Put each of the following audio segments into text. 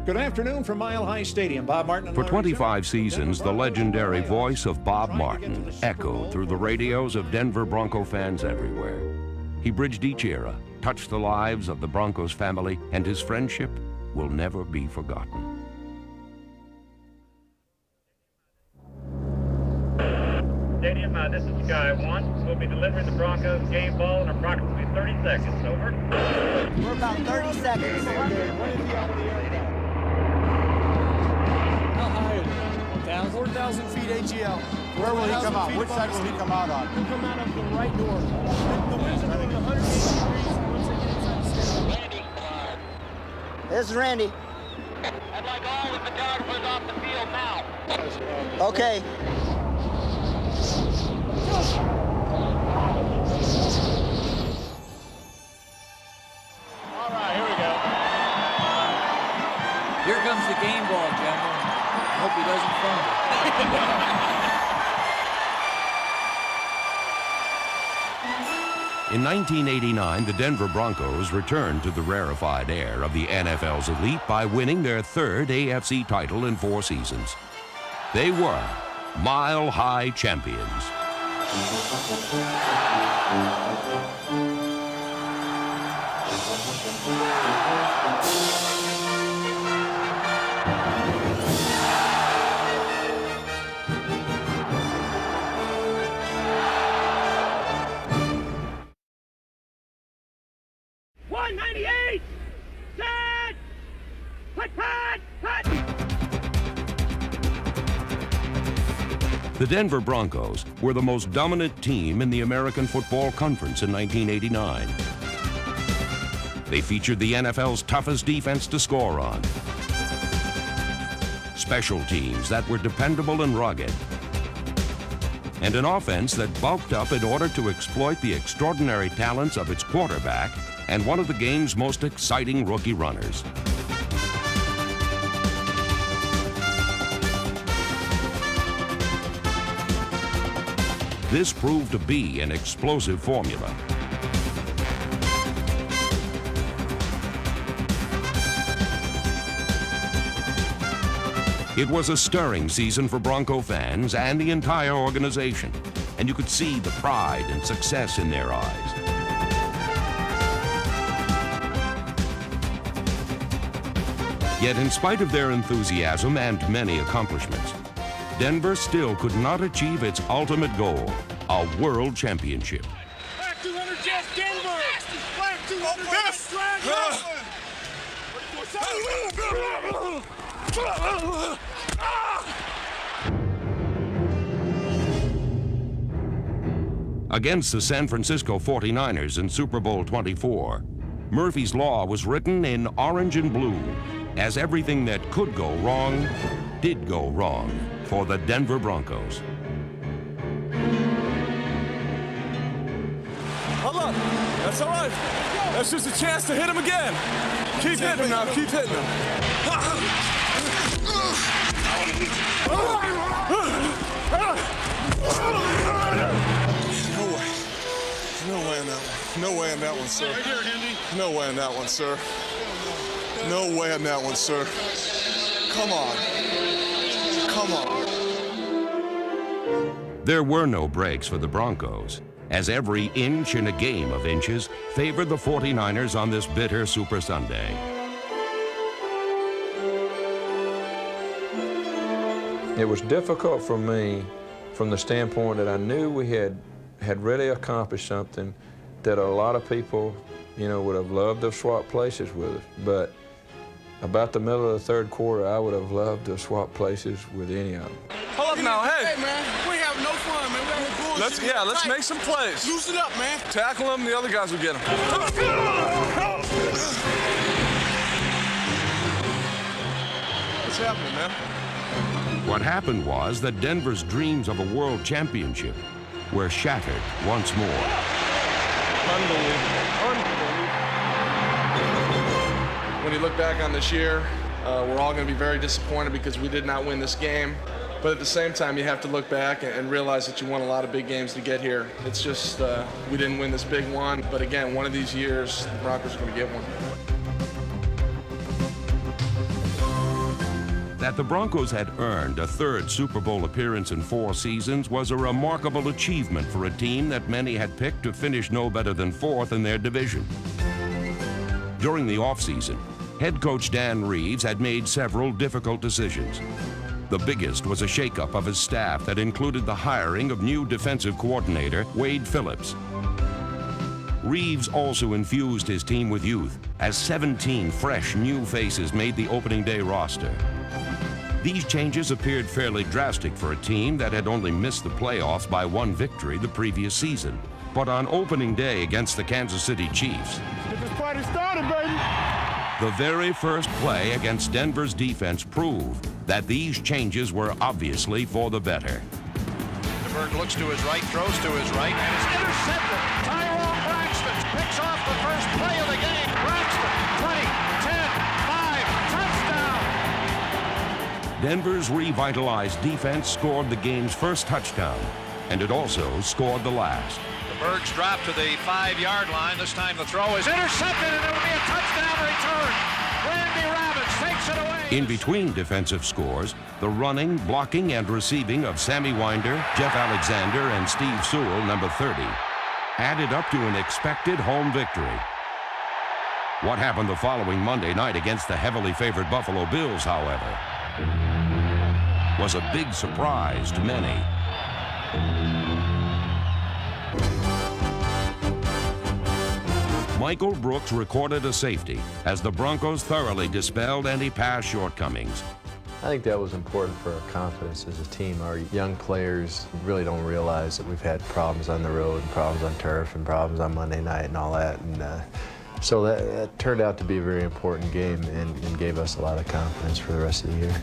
Good afternoon from Mile High Stadium. Bob Martin and For Larry 25 Jones. seasons, the legendary voice of Bob Martin echoed through the radios of Denver Bronco fans everywhere. He bridged each era, touched the lives of the Broncos family, and his friendship will never be forgotten. Stadium, this is Sky 1. We'll be delivering the Broncos game ball in approximately 30 seconds. Over. We're about 30 seconds. How high is it? 4,000 feet AGL. Where will he come out? Which side will he come out on? He'll come out of the right door. The winds are blowing 180 degrees once they get inside the stadium. Randy. This is Randy. I'd like all the photographers off the field now. Okay. All right, here we go. Here comes the game ball, gentlemen. I hope he doesn't fumble. In 1989, the Denver Broncos returned to the rarefied air of the NFL's elite by winning their third AFC title in 4 seasons. They were Mile High champions. The Denver Broncos were the most dominant team in the American Football Conference in 1989. They featured the NFL's toughest defense to score on, special teams that were dependable and rugged, and an offense that bulked up in order to exploit the extraordinary talents of its quarterback and one of the game's most exciting rookie runners. This proved to be an explosive formula. It was a stirring season for Bronco fans and the entire organization, and you could see the pride and success in their eyes. Yet in spite of their enthusiasm and many accomplishments, Denver still could not achieve its ultimate goal, a world championship. Black 200 Jets, Denver! Black 200 Jets, Against the San Francisco 49ers in Super Bowl 24, Murphy's Law was written in orange and blue, as everything that could go wrong did go wrong for the Denver Broncos. Hold on. That's all right. That's just a chance to hit him again. Keep hitting him now. Keep hitting him. No way in that one. No way in that one, sir. Right here, Hendy. No way in that one, sir. No way in that one, sir. Come on. Come on. There were no breaks for the Broncos, as every inch in a game of inches favored the 49ers on this bitter Super Sunday. It was difficult for me from the standpoint that I knew we had really accomplished something that a lot of people, you know, would have loved to have swapped places with us. But about the middle of the third quarter, I would have loved to have swapped places with any of them. Hold up now, hey. Hey, man, we ain't having no fun, man. We having bullshit. Let's make some plays. Loosen up, man. Tackle him, the other guys will get him. What's happening, man? What happened was that Denver's dreams of a world championship were shattered once more. Unbelievable. When you look back on this year, we're all going to be very disappointed because we did not win this game. But at the same time, you have to look back and realize that you won a lot of big games to get here. It's just, we didn't win this big one. But again, one of these years, the Broncos are going to get one. That the Broncos had earned a third Super Bowl appearance in 4 seasons was a remarkable achievement for a team that many had picked to finish no better than 4th in their division. During the offseason, head coach Dan Reeves had made several difficult decisions. The biggest was a shakeup of his staff that included the hiring of new defensive coordinator Wade Phillips. Reeves also infused his team with youth, as 17 fresh new faces made the opening day roster. These changes appeared fairly drastic for a team that had only missed the playoffs by 1 victory the previous season. But on opening day against the Kansas City Chiefs, Get this party started, baby. the very first play against Denver's defense proved that these changes were obviously for the better. Berg looks to his right, throws to his right, and is intercepted. Tyrone Braxton picks off the first play of the game. Braxton, 20, 10, 5, touchdown. Denver's revitalized defense scored the game's first touchdown, and it also scored the last. The Bergs drop to the 5-yard line. This time the throw is intercepted, and it will be a touchdown return. Randy Robbins takes it away. In between defensive scores, the running, blocking, and receiving of Sammy Winder, Jeff Alexander, and Steve Sewell, number 30, added up to an expected home victory. What happened the following Monday night against the heavily favored Buffalo Bills, however, was a big surprise to many. Michael Brooks recorded a safety as the Broncos thoroughly dispelled any pass shortcomings. I think that was important for our confidence as a team. Our young players really don't realize that we've had problems on the road, and problems on turf, and problems on Monday night and all that. And so that turned out to be a very important game and gave us a lot of confidence for the rest of the year.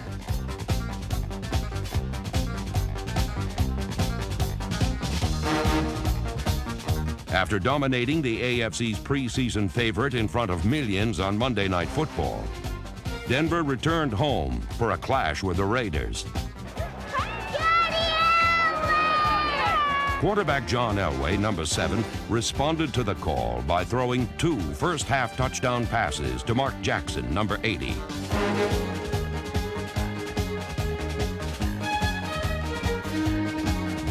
After dominating the AFC's preseason favorite in front of millions on Monday Night Football, Denver returned home for a clash with the Raiders. Quarterback John Elway, number 7, responded to the call by throwing 2 first-half touchdown passes to Mark Jackson, number 80.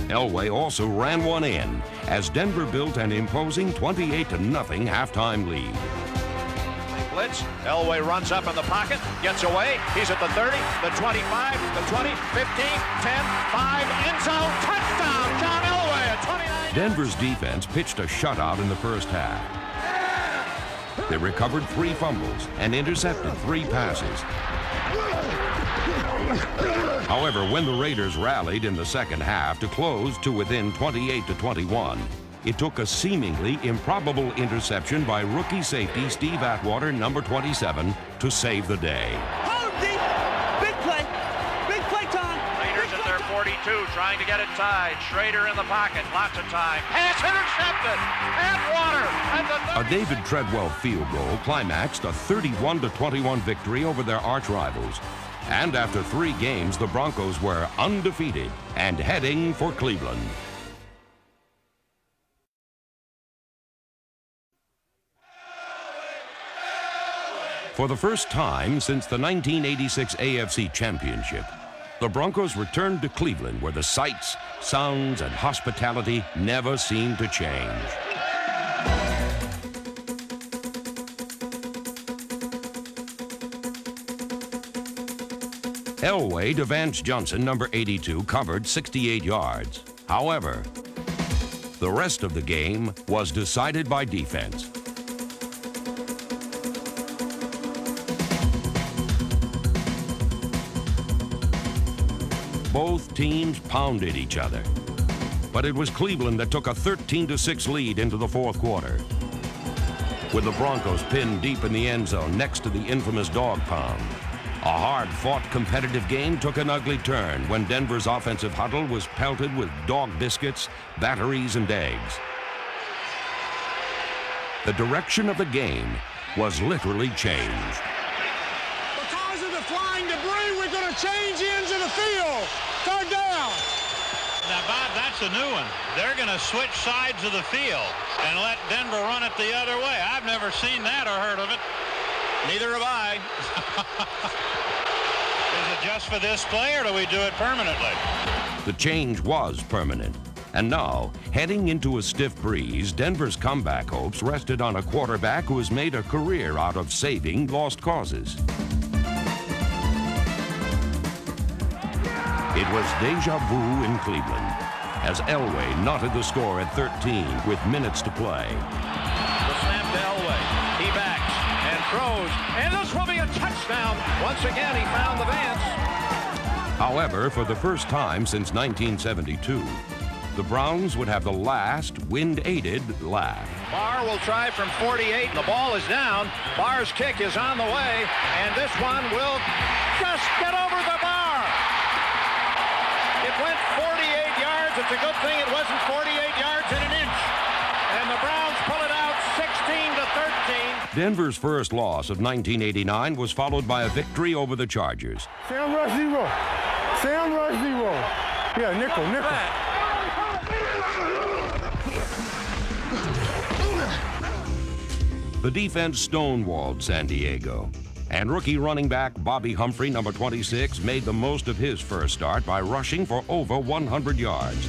Elway also ran one in as Denver built an imposing 28-0 halftime lead. Blitz. Elway runs up in the pocket, gets away. He's at the 30, the 25, the 20, 15, 10, 5, end zone, touchdown, John Elway at 29. Denver's defense pitched a shutout in the first half. They recovered 3 fumbles and intercepted 3 passes. However, when the Raiders rallied in the second half to close to within 28-21, it took a seemingly improbable interception by rookie safety Steve Atwater, number 27, to save the day. Hold deep. Big play time. Raiders at their 42, trying to get it tied. Schrader in the pocket, lots of time. Pass intercepted. Atwater at the 30. A David Treadwell field goal climaxed a 31-21 victory over their arch rivals. And after 3 games, the Broncos were undefeated and heading for Cleveland. For the first time since the 1986 AFC Championship, the Broncos returned to Cleveland, where the sights, sounds, and hospitality never seemed to change. Elway to Vance Johnson, number 82, covered 68 yards. However, the rest of the game was decided by defense. Both teams pounded each other, but it was Cleveland that took a 13-6 lead into the fourth quarter. With the Broncos pinned deep in the end zone next to the infamous dog pound, a hard-fought competitive game took an ugly turn when Denver's offensive huddle was pelted with dog biscuits, batteries, and eggs. The direction of the game was literally changed. Because of the flying debris, we're going to change ends of the field. Third down. Now, Bob, that's a new one. They're going to switch sides of the field and let Denver run it the other way. I've never seen that or heard of it. Neither have I. Is it just for this play, or do we do it permanently? The change was permanent. And now, heading into a stiff breeze, Denver's comeback hopes rested on a quarterback who has made a career out of saving lost causes. It was deja vu in Cleveland as Elway knotted the score at 13 with minutes to play. The snap to Elway. He backs and throws, and this will be a touchdown. Once again, he found the Vance. However, for the first time since 1972, the Browns would have the last wind-aided laugh. Barr will try from 48. The ball is down. Barr's kick is on the way, and this one will just get over the bar. It went 48 yards. It's a good thing it wasn't 48 yards and an inch. And the Browns pull it out 16-13. Denver's first loss of 1989 was followed by a victory over the Chargers. Sam rush zero. Sam rush zero. Yeah, nickel. The defense stonewalled San Diego, and rookie running back Bobby Humphrey, number 26, made the most of his first start by rushing for over 100 yards.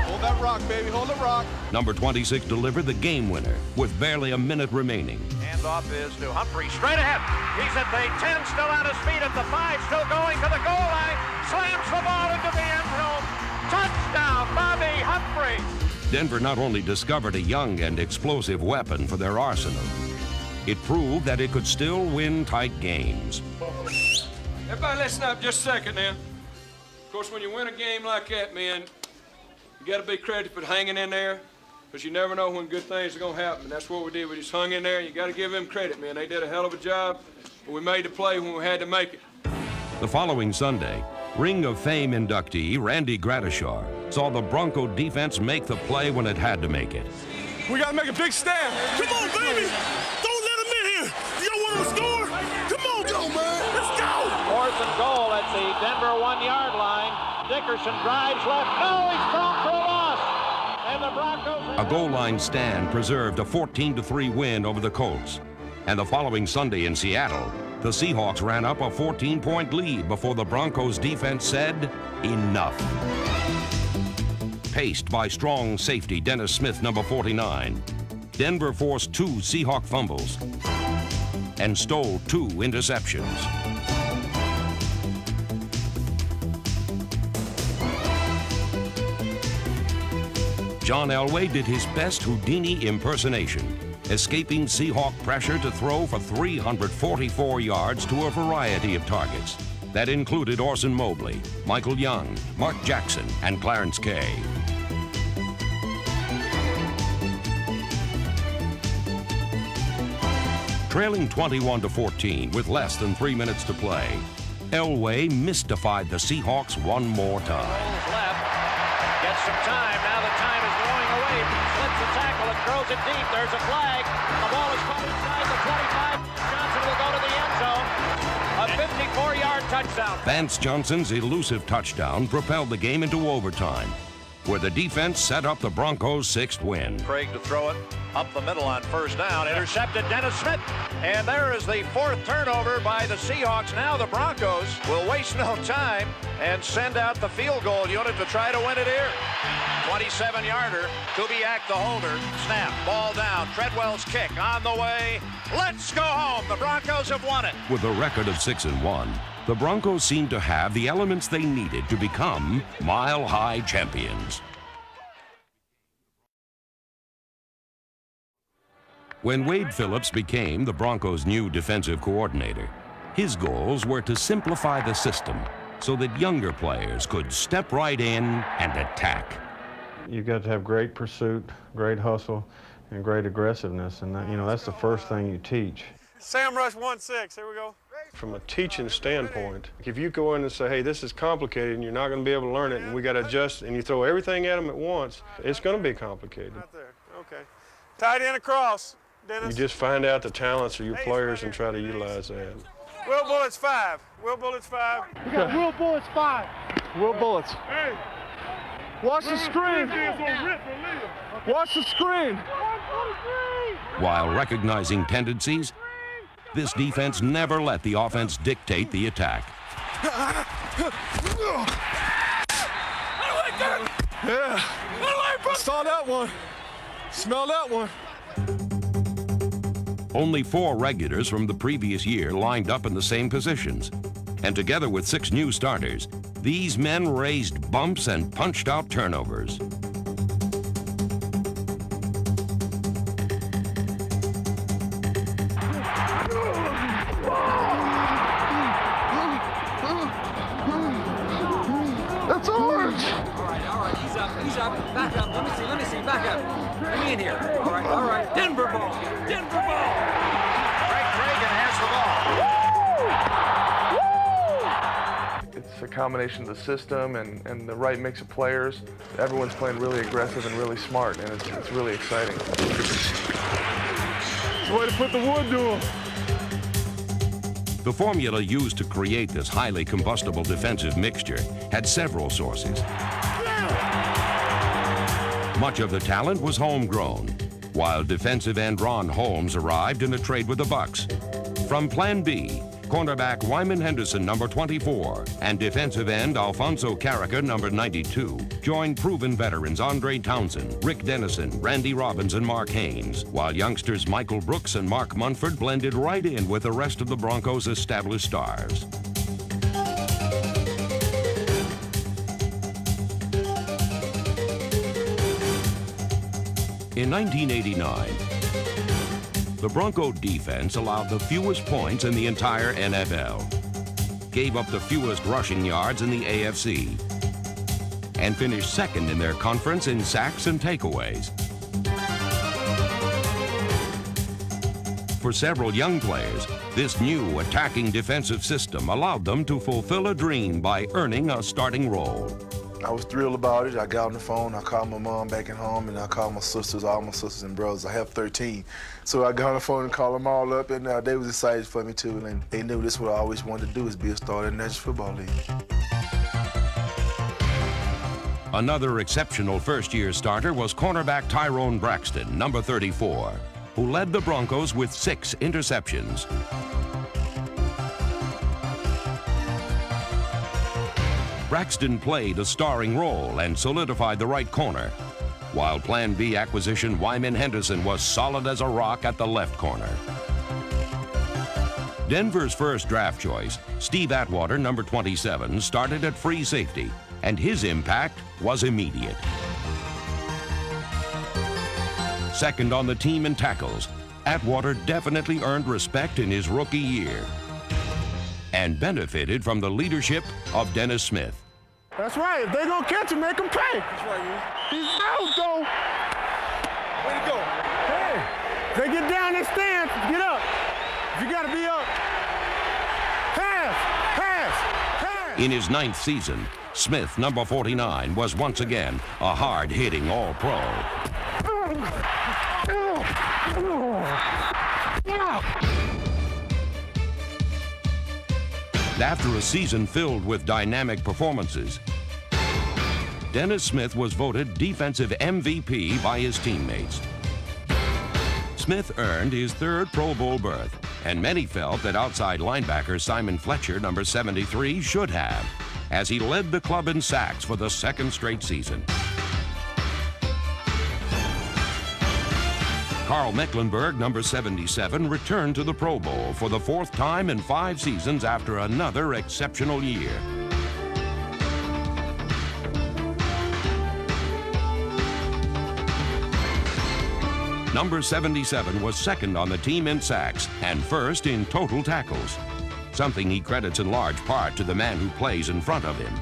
Hold that rock, baby. Hold the rock. Number 26 delivered the game winner with barely a minute remaining. Handoff is to Humphrey, straight ahead. He's at the 10, still on his feet at the 5, still going to the goal line. Slams the ball into the end zone. Touchdown, Bobby Humphrey. Denver not only discovered a young and explosive weapon for their arsenal, it proved that it could still win tight games. Everybody listen up just a second now. Of course, when you win a game like that, man, you got to be credited for hanging in there, because you never know when good things are going to happen. And that's what we did. We just hung in there. You got to give them credit, man. They did a hell of a job, but we made the play when we had to make it. The following Sunday, Ring of Fame inductee Randy Gradishar saw the Bronco defense make the play when it had to make it. We got to make a big stand. Come on, baby. Don't let him in here. You don't want to score? Come on, go, man. Let's go. 4th and goal at the Denver 1-yard line. Dickerson drives left. Oh, he's thrown for a loss. And the Broncos... A goal line stand preserved a 14-3 win over the Colts. And the following Sunday in Seattle, the Seahawks ran up a 14-point lead before the Broncos defense said, enough. Paced by strong safety Dennis Smith, number 49, Denver forced 2 Seahawk fumbles and stole 2 interceptions. John Elway did his best Houdini impersonation, escaping Seahawk pressure to throw for 344 yards to a variety of targets. That included Orson Mobley, Michael Young, Mark Jackson, and Clarence Kay. Trailing 21-14 with less than 3 minutes to play, Elway mystified the Seahawks one more time. Rolls left, gets some time. Now the time is going away. Slips the tackle and throws it deep. There's a flag. The ball is caught inside the 25. Johnson will go to the end zone. A 54-yard touchdown. Vance Johnson's elusive touchdown propelled the game into overtime, where the defense set up the Broncos' 6th win. Craig to throw it up the middle on 1st down. Intercepted Dennis Smith. And there is the 4th turnover by the Seahawks. Now the Broncos will waste no time and send out the field goal unit to try to win it here. 27-yarder. Kubiak the holder. Snap. Ball down. Treadwell's kick on the way. Let's go home. The Broncos have won it. With a record of 6-1, the Broncos seemed to have the elements they needed to become mile-high champions. When Wade Phillips became the Broncos' new defensive coordinator, his goals were to simplify the system so that younger players could step right in and attack. You've got to have great pursuit, great hustle, and great aggressiveness, and that's the first thing you teach. Sam rush 1-6. Here we go. From a teaching standpoint, if you go in and say, hey, this is complicated and you're not going to be able to learn it and we got to adjust, and you throw everything at them at once, it's going to be complicated. Right there. Okay. Tight end across, Dennis. You just find out the talents of your players and try to utilize that. Will Bullets 5. Will Bullets 5. We got Will Bullets 5. Will Bullets. Hey. Watch the screen. Watch the screen. While recognizing tendencies This defense never let the offense dictate the attack. Yeah, saw that one. Smell that one. Only 4 regulars from the previous year lined up in the same positions. And together with 6 new starters, these men raised bumps and punched out turnovers. That's orange. All right, ease up, back up. Let me see, back up. Let me in here. All right. Denver ball. Greg Cragen has the ball. It's a combination of the system and the right mix of players. Everyone's playing really aggressive and really smart, and it's really exciting. It's the way to put the wood to them. The formula used to create this highly combustible defensive mixture had several sources. Much of the talent was homegrown, while defensive end Ron Holmes arrived in a trade with the Bucks. From Plan B, cornerback Wyman Henderson, number 24, and defensive end Alfonso Carricker, number 92, joined proven veterans Andre Townsend, Rick Dennison, Randy Robbins, and Mark Haynes, while youngsters Michael Brooks and Mark Munford blended right in with the rest of the Broncos' established stars. In 1989, the Bronco defense allowed the fewest points in the entire NFL, gave up the fewest rushing yards in the AFC, and finished second in their conference in sacks and takeaways. For several young players, this new attacking defensive system allowed them to fulfill a dream by earning a starting role. I was thrilled about it. I got on the phone, I called my mom back at home, and I called my sisters, all my sisters and brothers. I have 13. So I got on the phone and called them all up, and they was excited for me too, and they knew this is what I always wanted to do, is be a starter in the National Football League. Another exceptional first-year starter was cornerback Tyrone Braxton, number 34, who led the Broncos with 6 interceptions. Braxton played a starring role and solidified the right corner, while Plan B acquisition Wyman Henderson was solid as a rock at the left corner. Denver's first draft choice, Steve Atwater, number 27, started at free safety, and his impact was immediate. Second on the team in tackles, Atwater definitely earned respect in his rookie year and benefited from the leadership of Dennis Smith. That's right. If they're going to catch him, make him pay. That's right, man. He's out, though. Way to go. Hey, if they get down their stance, get up. If you got to be up, pass. In his 9th season, Smith, number 49, was once again a hard-hitting All-Pro. After a season filled with dynamic performances, Dennis Smith was voted Defensive MVP by his teammates. Smith earned his 3rd Pro Bowl berth, and many felt that outside linebacker Simon Fletcher, number 73, should have, as he led the club in sacks for the 2nd straight season. Carl Mecklenburg, number 77, returned to the Pro Bowl for the 4th time in 5 seasons after another exceptional year. Number 77 was 2nd on the team in sacks and 1st in total tackles, something he credits in large part to the man who plays in front of him.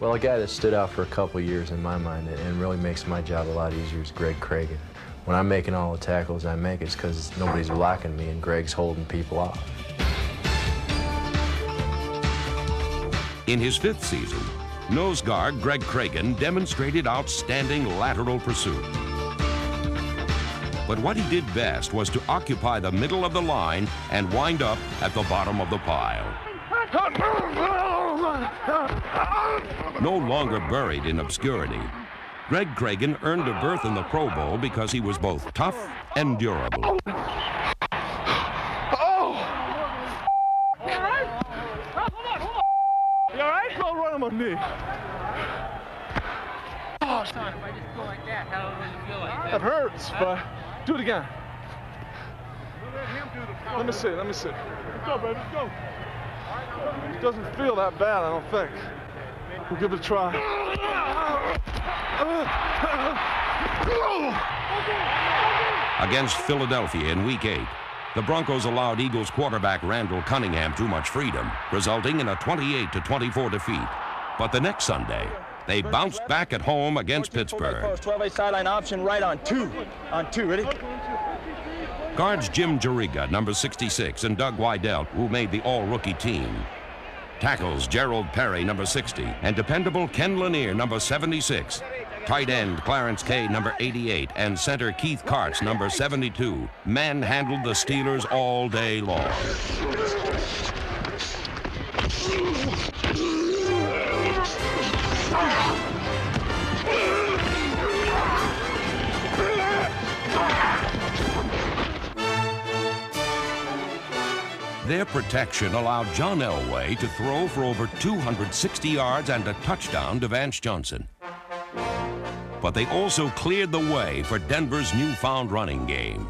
Well, a guy that stood out for a couple years in my mind and really makes my job a lot easier is Greg Cragen. When I'm making all the tackles I make, it's because nobody's blocking me and Greg's holding people off. In his 5th season, nose guard Greg Cragen demonstrated outstanding lateral pursuit. But what he did best was to occupy the middle of the line and wind up at the bottom of the pile. No longer buried in obscurity, Greg Cragen earned a berth in the Pro Bowl because he was both tough and durable. Oh! It's fine. Do it again. Let me see. Let's go, baby. Let's go. It doesn't feel that bad, I don't think. We'll give it a try. Against Philadelphia in Week 8, the Broncos allowed Eagles quarterback Randall Cunningham too much freedom, resulting in a 28-24 defeat. But the next Sunday, they bounced back at home against Pittsburgh. 12-8 sideline option right on two. On two, ready? Guards Jim Jariga, number 66, and Doug Weidelt, who made the all-rookie team. Tackles Gerald Perry, number 60, and dependable Ken Lanier, number 76. Tight end Clarence Kay, number 88, and center Keith Karts, number 72, manhandled the Steelers all day long. Their protection allowed John Elway to throw for over 260 yards and a touchdown to Vance Johnson. But they also cleared the way for Denver's newfound running game.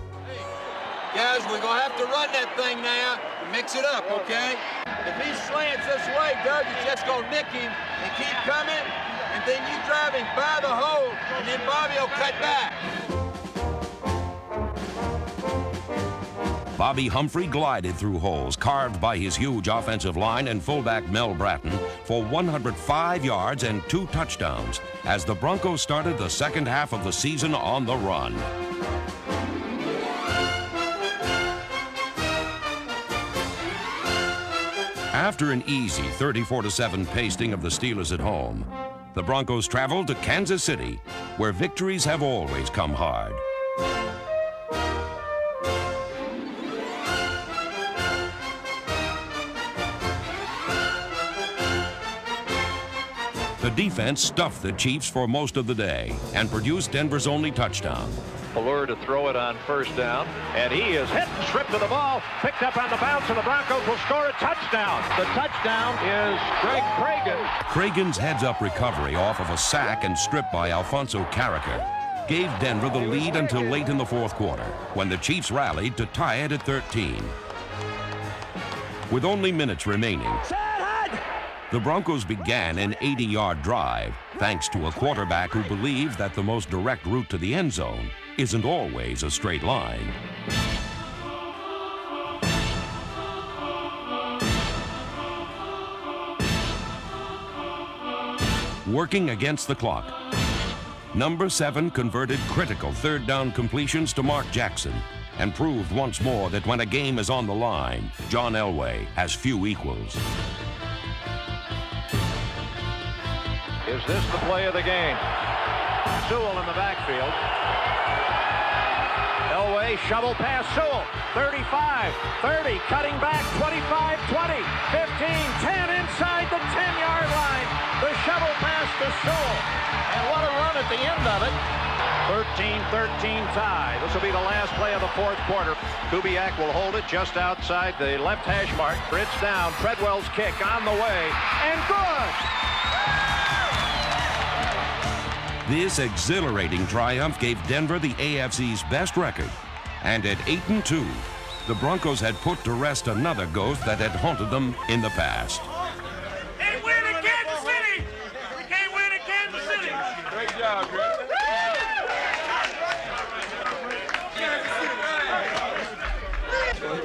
Guys, we're going to have to run that thing now. Mix it up, okay? If he slants this way, Doug is just going to nick him and keep coming, and then you drive him by the hole, and then Bobby will cut back. Bobby Humphrey glided through holes carved by his huge offensive line and fullback Mel Bratton for 105 yards and 2 touchdowns as the Broncos started the second half of the season on the run. After an easy 34-7 pasting of the Steelers at home, the Broncos traveled to Kansas City, where victories have always come hard. The defense stuffed the Chiefs for most of the day and produced Denver's only touchdown. Allure to throw it on first down, and he is hit and stripped of the ball, picked up on the bounce, and the Broncos will score a touchdown. The touchdown is Greg Cragen. Cragen's heads-up recovery off of a sack and strip by Alfonso Carricker gave Denver the lead until late in the fourth quarter, when the Chiefs rallied to tie it at 13. With only minutes remaining, the Broncos began an 80-yard drive, thanks to a quarterback who believes that the most direct route to the end zone isn't always a straight line. Working against the clock, number 7 converted critical third down completions to Mark Jackson and proved once more that when a game is on the line, John Elway has few equals. Is this the play of the game? Sewell in the backfield. Elway, shovel pass, Sewell, 35, 30, cutting back, 25, 20, 15, 10, inside the 10-yard line. The shovel pass to Sewell. And what a run at the end of it. 13-13 tie. This will be the last play of the fourth quarter. Kubiak will hold it just outside the left hash mark. Bridge down, Treadwell's kick on the way, and good! This exhilarating triumph gave Denver the AFC's best record, and at 8-2, the Broncos had put to rest another ghost that had haunted them in the past. Can't win in Kansas City! We can't win in Kansas City! Great job, Greg.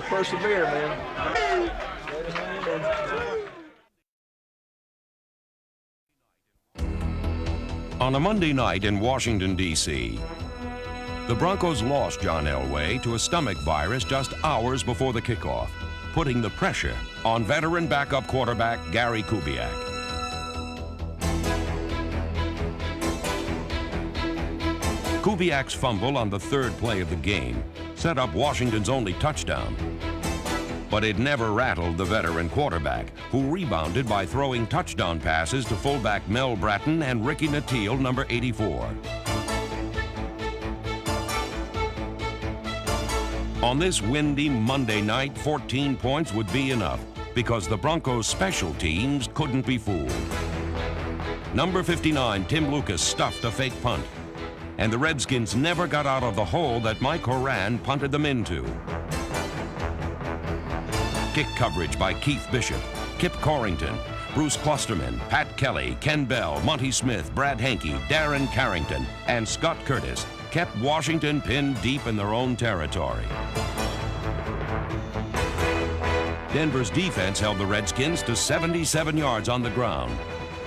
Persevere, man. On a Monday night in Washington, D.C., the Broncos lost John Elway to a stomach virus just hours before the kickoff, putting the pressure on veteran backup quarterback Gary Kubiak. Kubiak's fumble on the third play of the game set up Washington's only touchdown. But it never rattled the veteran quarterback, who rebounded by throwing touchdown passes to fullback Mel Bratton and Ricky Nattiel, number 84. On this windy Monday night, 14 points would be enough because the Broncos' special teams couldn't be fooled. Number 59, Tim Lucas, stuffed a fake punt. and the Redskins never got out of the hole that Mike Horan punted them into. Kick coverage by Keith Bishop, Kip Corrington, Bruce Klosterman, Pat Kelly, Ken Bell, Monty Smith, Brad Hankey, Darren Carrington, and Scott Curtis kept Washington pinned deep in their own territory. Denver's defense held the Redskins to 77 yards on the ground,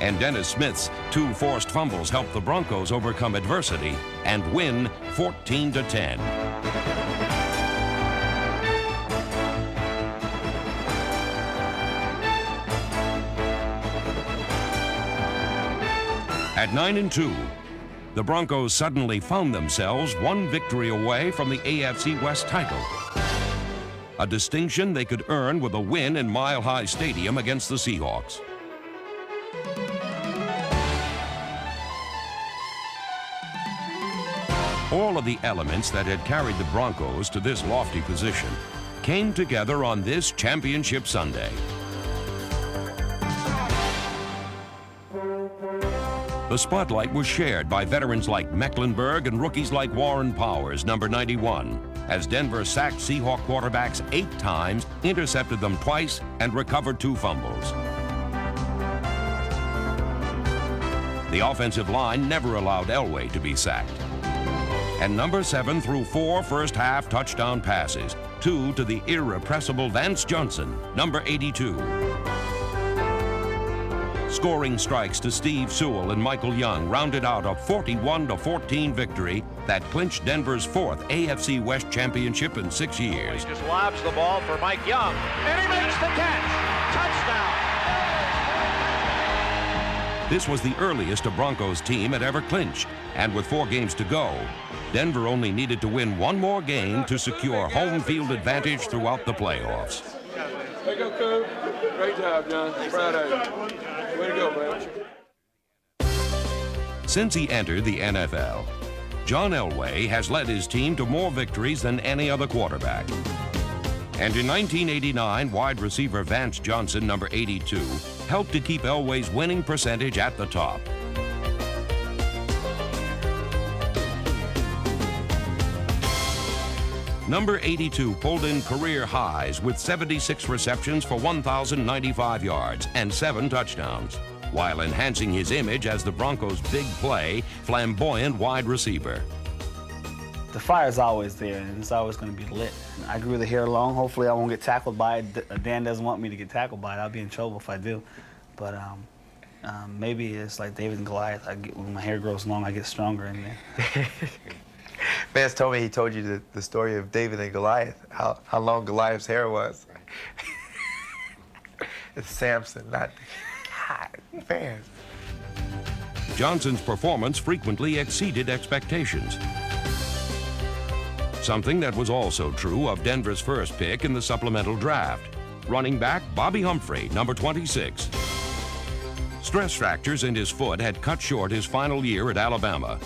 and Dennis Smith's 2 forced fumbles helped the Broncos overcome adversity and win 14-10. At 9-2, the Broncos suddenly found themselves one victory away from the AFC West title, a distinction they could earn with a win in Mile High Stadium against the Seahawks. All of the elements that had carried the Broncos to this lofty position came together on this championship Sunday. The spotlight was shared by veterans like Mecklenburg and rookies like Warren Powers, number 91, as Denver sacked Seahawk quarterbacks 8 times, intercepted them twice, and recovered 2 fumbles. The offensive line never allowed Elway to be sacked. And number 7 threw 4 first-half touchdown passes, 2 to the irrepressible Vance Johnson, number 82. Scoring strikes to Steve Sewell and Michael Young rounded out a 41-14 victory that clinched Denver's 4th AFC West championship in 6 years. He just lobs the ball for Mike Young, and he makes the catch. Touchdown. This was the earliest a Broncos team had ever clinched, and with 4 games to go, Denver only needed to win 1 more game to secure home field advantage throughout the playoffs. Way to go, Coop. Great job, John. Proud of you. Way to go, man. Since he entered the NFL, John Elway has led his team to more victories than any other quarterback. And in 1989, wide receiver Vance Johnson, number 82, helped to keep Elway's winning percentage at the top. Number 82 pulled in career highs with 76 receptions for 1,095 yards and 7 touchdowns, while enhancing his image as the Broncos' big play, flamboyant wide receiver. The fire's always there, and it's always going to be lit. I grew the hair long. Hopefully I won't get tackled by it. Dan doesn't want me to get tackled by it. I'll be in trouble if I do. But maybe it's like David and Goliath. When my hair grows long, I get stronger in there. Vance told me he told you the story of David and Goliath, how long Goliath's hair was. It's Samson, not Vance. Johnson's performance frequently exceeded expectations. Something that was also true of Denver's first pick in the supplemental draft, running back Bobby Humphrey, number 26. Stress fractures in his foot had cut short his final year at Alabama,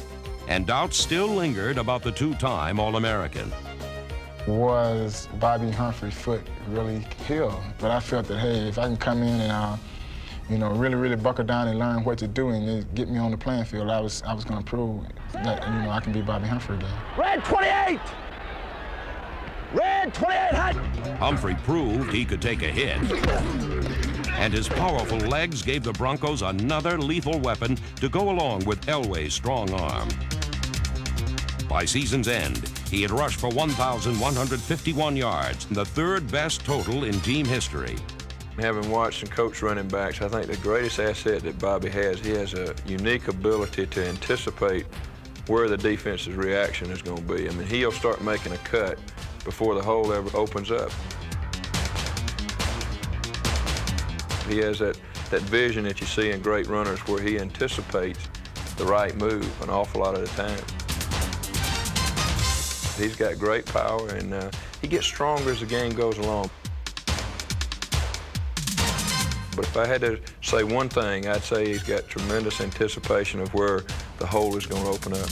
and doubts still lingered about the 2-time All-American. Was Bobby Humphrey's foot really healed? But I felt that, hey, if I can come in and, really buckle down and learn what to do and get me on the playing field, I was going to prove that, I can be Bobby Humphrey again. Red 28! Red 28 hot! Humphrey proved he could take a hit, and his powerful legs gave the Broncos another lethal weapon to go along with Elway's strong arm. By season's end, he had rushed for 1,151 yards, the 3rd best total in team history. Having watched and coached running backs, I think the greatest asset that Bobby has, he has a unique ability to anticipate where the defense's reaction is going to be. I mean, he'll start making a cut before the hole ever opens up. He has that vision that you see in great runners where he anticipates the right move an awful lot of the time. He's got great power, and he gets stronger as the game goes along. But if I had to say one thing, I'd say he's got tremendous anticipation of where the hole is going to open up.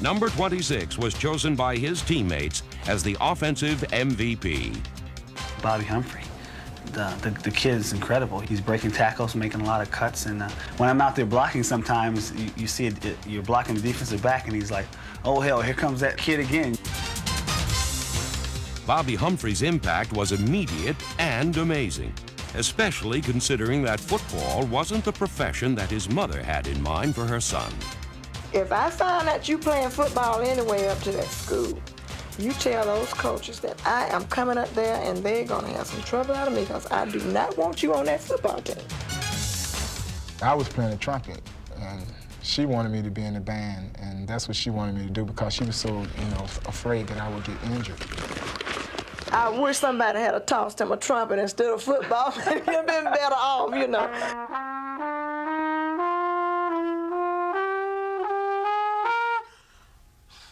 Number 26 was chosen by his teammates as the offensive MVP. Bobby Humphrey. the kid is incredible. He's breaking tackles, making a lot of cuts, and when I'm out there blocking, sometimes you see you're blocking the defensive back, and he's like, "Oh hell, here comes that kid again." Bobby Humphrey's impact was immediate and amazing, especially considering that football wasn't the profession that his mother had in mind for her son. If I find that you playing football anyway up to that school, you tell those coaches that I am coming up there and they're gonna have some trouble out of me because I do not want you on that football team. I was playing the trumpet, and she wanted me to be in the band, and that's what she wanted me to do because she was so, afraid that I would get injured. I wish somebody had tossed him a trumpet instead of football. He'd been better off,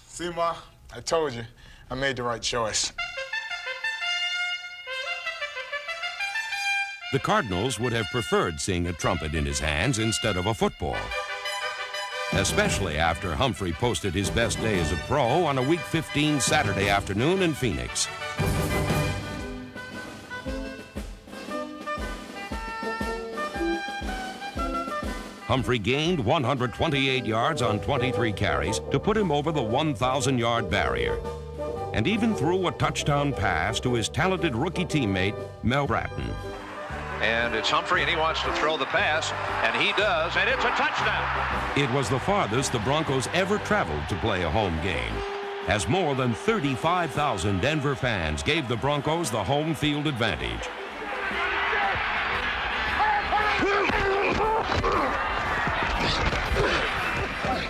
See, Ma, I told you, I made the right choice. The Cardinals would have preferred seeing a trumpet in his hands instead of a football, especially after Humphrey posted his best day as a pro on a Week 15 Saturday afternoon in Phoenix. Humphrey gained 128 yards on 23 carries to put him over the 1,000-yard barrier, and even threw a touchdown pass to his talented rookie teammate, Mel Bratton. And it's Humphrey, and he wants to throw the pass, and he does, and it's a touchdown. It was the farthest the Broncos ever traveled to play a home game, as more than 35,000 Denver fans gave the Broncos the home field advantage.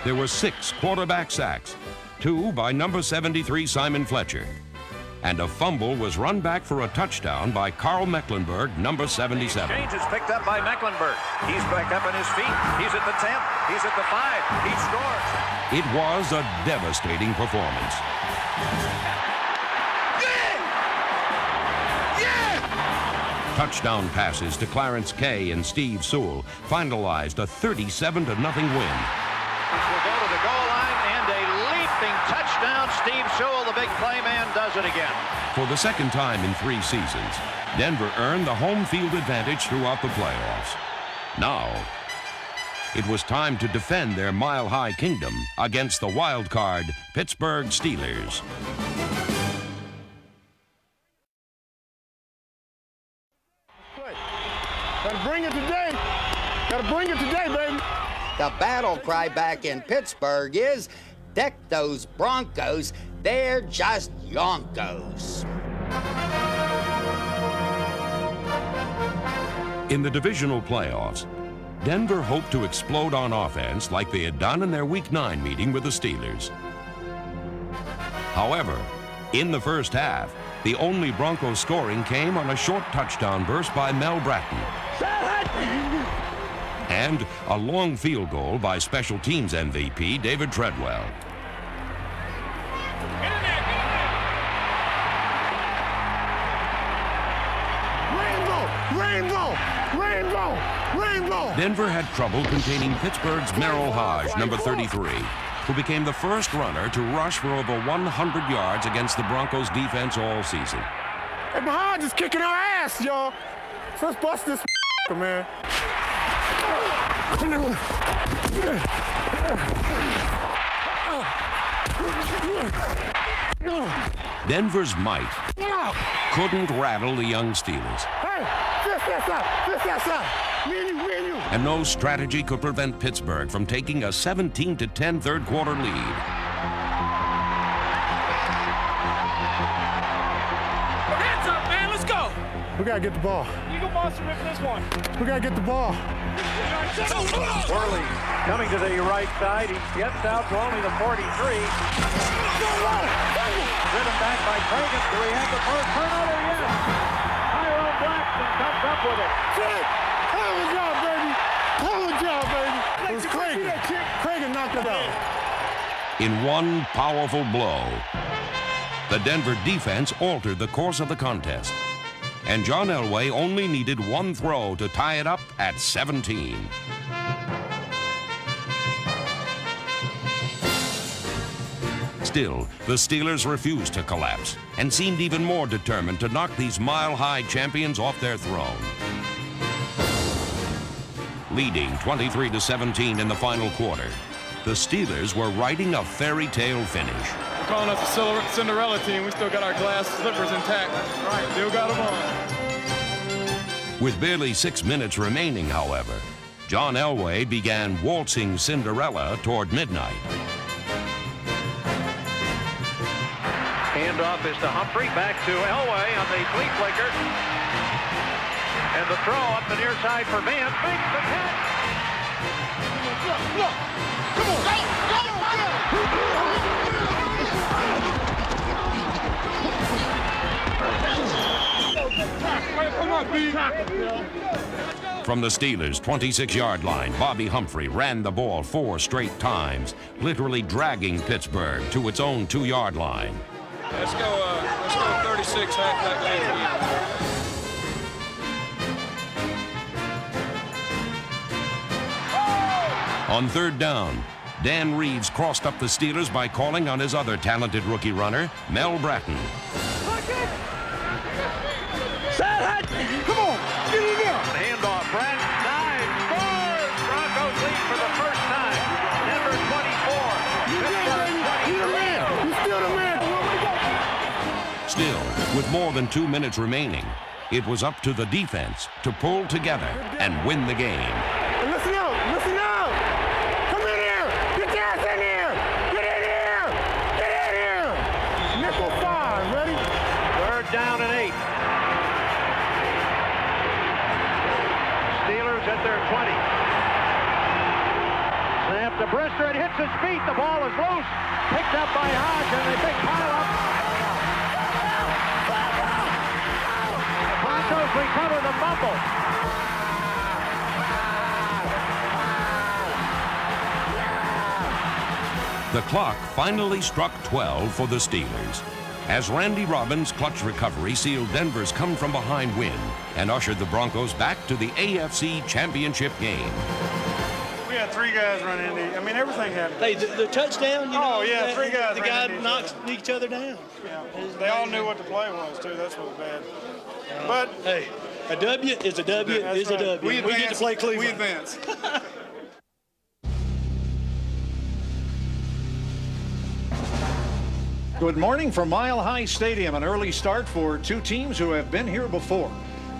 There were 6 quarterback sacks, 2 by number 73 Simon Fletcher, and a fumble was run back for a touchdown by Carl Mecklenburg, number 77. Change is picked up by Mecklenburg. He's back up on his feet. He's at the 10. He's at the 5. He scores. It was a devastating performance. Touchdown passes to Clarence Kay and Steve Sewell finalized a 37-0 win. Will go to the goal line, and a leaping touchdown. Steve Sewell, the big play man, does it again. For the second time in 3 seasons, Denver earned the home field advantage throughout the playoffs. Now, it was time to defend their mile-high kingdom against the wild card Pittsburgh Steelers. Gotta bring it today. Gotta bring it today, baby. The battle cry back in Pittsburgh is, deck those Broncos, they're just yonkos. In the divisional playoffs, Denver hoped to explode on offense like they had done in their Week 9 meeting with the Steelers. However, in the first half, the only Broncos scoring came on a short touchdown burst by Mel Bratton and a long field goal by special teams MVP David Treadwell. Rainbow! Rainbow! Rainbow! Denver had trouble containing Pittsburgh's Merrill Hodge, number 33, who became the first runner to rush for over 100 yards against the Broncos defense all season. Hey, Hodge is kicking our ass, y'all. So let's bust this man. Denver's might couldn't rattle the young Steelers. Hey, fist up. Me and you. And no strategy could prevent Pittsburgh from taking a 17-10 third quarter lead. Hands up, man, let's go. We gotta get the ball. Eagle Monster rip this one. We gotta get the ball. Worley coming to the right side. He gets out to only the 43. Driven back by Cragen. Do we have the first turnover? Yes. Tyrone Blackson comes up with it. Hell of a job, baby. It was Cragen. Cragen knocked it out. In one powerful blow, the Denver defense altered the course of the contest, and John Elway only needed one throw to tie it up at 17. Still, the Steelers refused to collapse and seemed even more determined to knock these mile-high champions off their throne. Leading 23-17 in the final quarter, the Steelers were riding a fairy tale finish. We're calling us the Cinderella team. We still got our glass slippers intact. Right, still got them on. With barely 6 minutes remaining, however, John Elway began waltzing Cinderella toward midnight. Handoff is to Humphrey, back to Elway on the flea flicker. And the throw up the near side for Vance, makes the catch. Look, come on. From the Steelers' 26-yard line, Bobby Humphrey ran the ball 4 straight times, literally dragging Pittsburgh to its own 2-yard line. Let's go 36 half back later. On 3rd down, Dan Reeves crossed up the Steelers by calling on his other talented rookie runner, Mel Bratton. Come on, get in there. Handoff, Bratton, dive, scores. Broncos lead for the first time. Denver 24, Pittsburgh 23. He's still the man. Still, with more than 2 minutes remaining, it was up to the defense to pull together and win the game. Listen out, listen out. Come in here. Get your ass in here. Get in here. Get in here. Nickel 5, ready? 3rd down and 8. Steelers at their 20. Snap to Brister, it hits his feet. The ball is loose. Picked up by Hodge, and a big pile up. The Broncos recover the fumble. The clock finally struck 12 for the Steelers, as Randy Robbins' clutch recovery sealed Denver's come-from-behind win and ushered the Broncos back to the AFC Championship game. We had 3 guys run into. I mean, everything happened. Hey, the touchdown, you know. Oh, yeah, 3 guys The ran guy into knocks each other down. Yeah. They all knew what the play was, too. That's what was bad. But hey, a W is a W is a W. We get to play Cleveland. We advance. Good morning from Mile High Stadium. An early start for 2 teams who have been here before.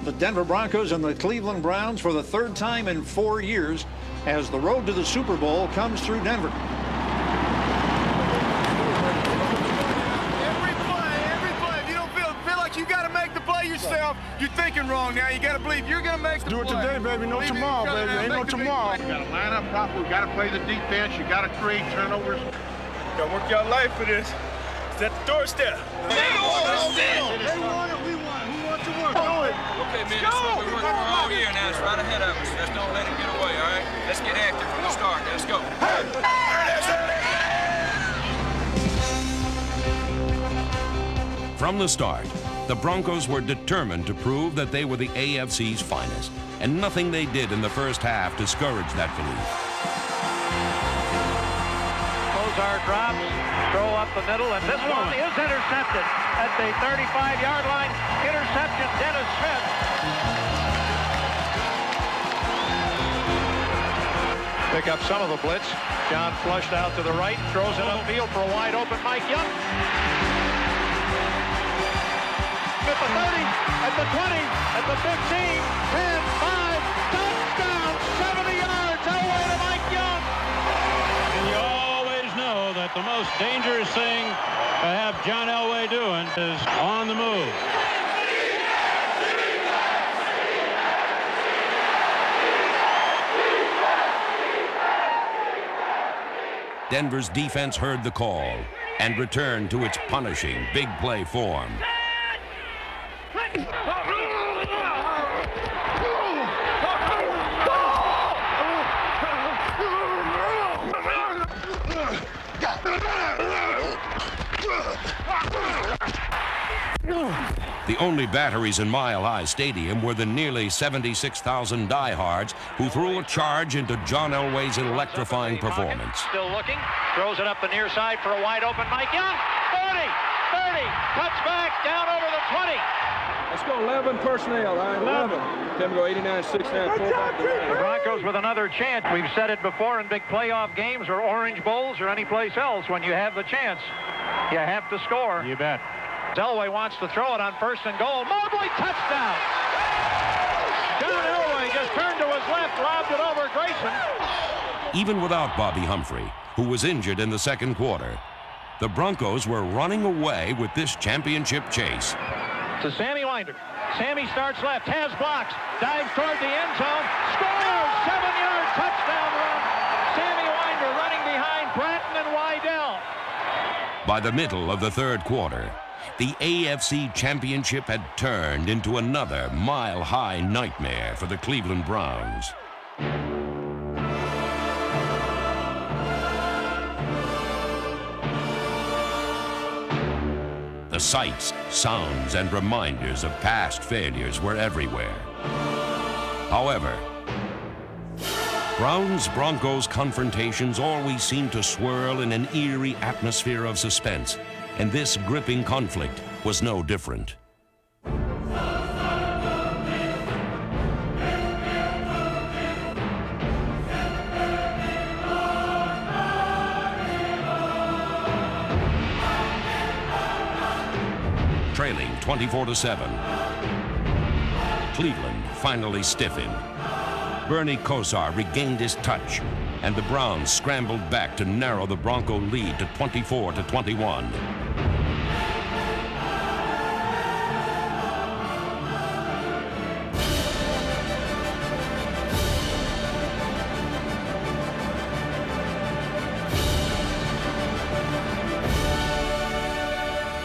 The Denver Broncos and the Cleveland Browns for the 3rd time in 4 years as the road to the Super Bowl comes through Denver. Every play, if you don't feel like you got to make the play yourself, you're thinking wrong now. You got to believe you're going to make the play. Do it today, baby. No tomorrow, baby. Ain't no tomorrow. You got to line up properly. You got to play the defense. You got to create turnovers. You got to work your life for this. It's at the doorstep. They want it, we want it. Who wants to work? Do it. Okay, man, that's what we're working for all year now. It's right ahead of us. Let's don't let it get away, all right? Let's get active from the start. Let's go. From the start, the Broncos were determined to prove that they were the AFC's finest, and nothing they did in the first half discouraged that belief. Ozar drops, throw up the middle, and this one is intercepted at the 35-yard line. Interception, Dennis Smith. Pick up some of the blitz. John flushed out to the right, throws it upfield for a wide open Mike Young. At the 30, at the 20, at the 15, 10, 5, touchdown, 70 yards, Elway to Mike Young. And you always know that the most dangerous thing to have John Elway doing is on the move. Denver's defense heard the call and returned to its punishing big play form. The only batteries in Mile High Stadium were the nearly 76,000 diehards who threw a charge into John Elway's electrifying performance. Still looking, throws it up the near side for a wide open Mike Young. 40, 30, cuts back, down over the 20. Let's go 11 personnel, all right, 11. Tim go 89, 69, fullback. The Broncos with another chance. We've said it before in big playoff games or Orange Bowls or any place else. When you have the chance, you have to score. You bet. Elway wants to throw it on 1st and goal. Mobley, touchdown! John Elway just turned to his left, lobbed it over Grayson. Even without Bobby Humphrey, who was injured in the second quarter, the Broncos were running away with this championship chase. To Sammy Winder. Sammy starts left, has blocks, dives toward the end zone, scores! 7-yard touchdown run. Sammy Winder running behind Bratton and Wydell. By the middle of the third quarter, the AFC Championship had turned into another mile-high nightmare for the Cleveland Browns. The sights, sounds, and reminders of past failures were everywhere. However, Browns-Broncos confrontations always seemed to swirl in an eerie atmosphere of suspense, and this gripping conflict was no different. Trailing 24-7, Cleveland finally stiffened. Bernie Kosar regained his touch, and the Browns scrambled back to narrow the Bronco lead to 24-21.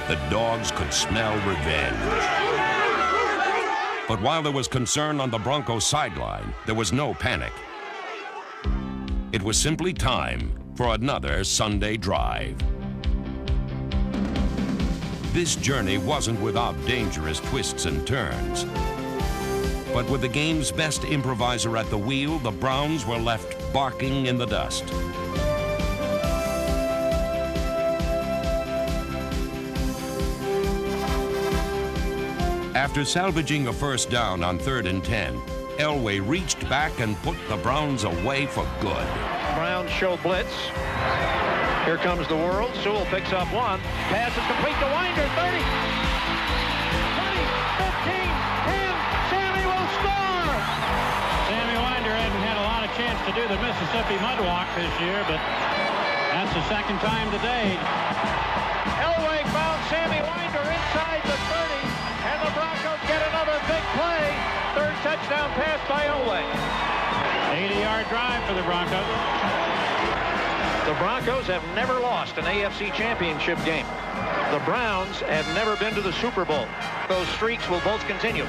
The dogs could smell revenge. But while there was concern on the Broncos sideline, there was no panic. It was simply time for another Sunday drive. This journey wasn't without dangerous twists and turns. But with the game's best improviser at the wheel, the Browns were left barking in the dust. After salvaging a first down on 3rd and 10, Elway reached back and put the Browns away for good. Browns show blitz. Here comes the world. Sewell picks up one. Pass is complete to Winder. 30, 20, 15, 10. Sammy will score! Sammy Winder hasn't had a lot of chance to do the Mississippi Mud Walk this year, but that's the second time today. Elway found Sammy Winder inside the 30, and the Broncos get another big play. Third touchdown pass by Elway. 80-yard drive for the Broncos. The Broncos have never lost an AFC Championship game. The Browns have never been to the Super Bowl. Those streaks will both continue.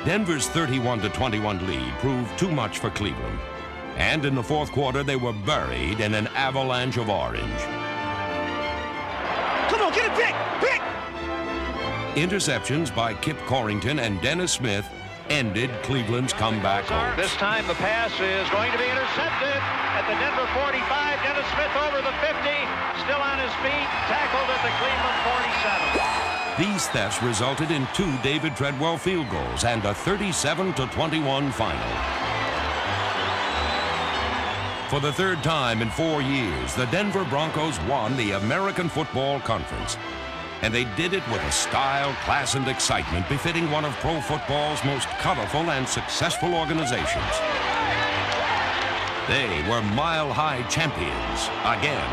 Denver's 31-21 lead proved too much for Cleveland. And in the fourth quarter, they were buried in an avalanche of orange. Come on, get it, pick! Interceptions by Kip Corrington and Dennis Smith ended Cleveland's comeback hopes. This time the pass is going to be intercepted at the Denver 45. Dennis Smith over the 50, still on his feet, tackled at the Cleveland 47. These thefts resulted in 2 David Treadwell field goals and a 37-21 final. For the third time in 4 years, the Denver Broncos won the American Football Conference. And they did it with a style, class, and excitement befitting one of pro football's most colorful and successful organizations. They were mile-high champions again.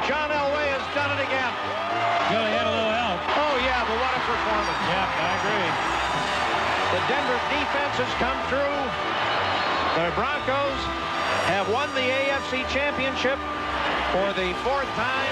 John Elway has done it again. Really had a little help. Oh, yeah, but what a performance. Yep, I agree. The Denver defense has come through. The Broncos have won the AFC Championship for the 4th time.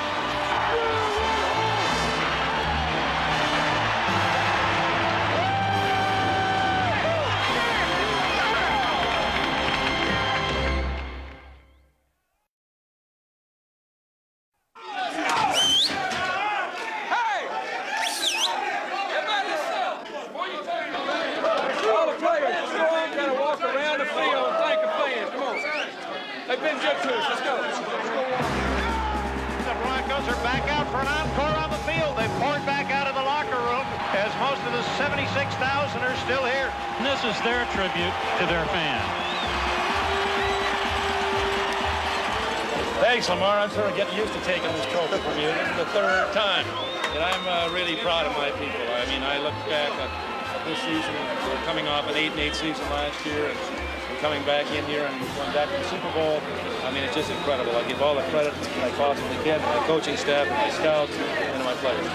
76,000 are still here. And this is their tribute to their fans. Thanks, Lamar. I'm sort of getting used to taking this trophy from you. This is the third time, and I'm really proud of my people. I mean, I look back at this season. We're coming off an 8-8 season last year, and we're coming back in here and going back to the Super Bowl. I mean, it's just incredible. I give all the credit I possibly can to my coaching staff, my scouts, and to my players.